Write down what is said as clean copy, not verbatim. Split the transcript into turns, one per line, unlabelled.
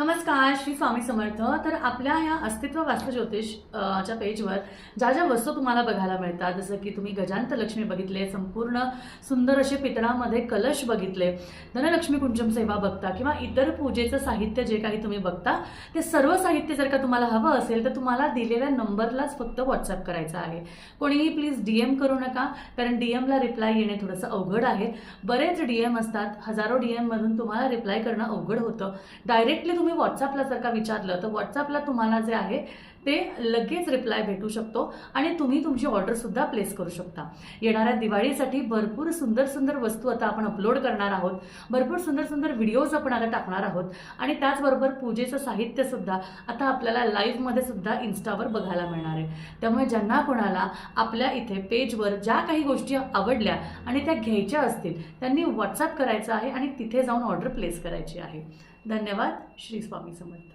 नमस्कार, श्री स्वामी समर्थ। तर आपल्या या अस्तित्व वास्तु ज्योतिष च्या पेजवर ज्या ज्या वस्तू तुम्हाला बघायला मिळतात, जसं की तुम्ही गजांत लक्ष्मी बघितले, संपूर्ण सुंदर असे पितळामध्ये कलश बघितले, धनलक्ष्मी कुंचम सेवा बघता किंवा इतर पूजेचं साहित्य जे काही तुम्ही बघता, ते सर्व साहित्य जर का तुम्हाला हवं असेल तर तुम्हाला दिलेल्या नंबरलाच फक्त व्हॉट्सअप करायचं आहे। कोणीही प्लीज डीएम करू नका, कारण डीएमला रिप्लाय येणे थोडंसं अवघड आहे। बरेच डीएम असतात, हजारो डीएम मधून तुम्हाला रिप्लाय करणं अवघड होतं। डायरेक्टली तुम्ही व्हॉट्सअपला जर का विचारलं तर व्हॉट्सअपला तुम्हाला जे आहे ते लगेच रिप्लाय भेटू शकतो आणि तुम्ही तुमची ऑर्डर सुद्धा प्लेस करू शकता। येणाऱ्या दिवाळीसाठी भरपूर सुंदर सुंदर वस्तू आता आपण अपलोड करणार आहोत, भरपूर सुंदर सुंदर व्हिडिओज आपण आता टाकणार आहोत आणि त्याचबरोबर पूजेचं साहित्य सुद्धा आता आपल्याला लाईव्ह मध्ये सुद्धा इन्स्टावर बघायला मिळणार आहे। त्यामुळे ज्यांना कोणाला आपल्या इथे पेजवर ज्या काही गोष्टी आवडल्या आणि त्या घ्यायच्या असतील त्यांनी व्हॉट्सअप करायचं आहे आणि तिथे जाऊन ऑर्डर प्लेस करायची आहे। धन्यवाद। श्री स्वामी समर्थ।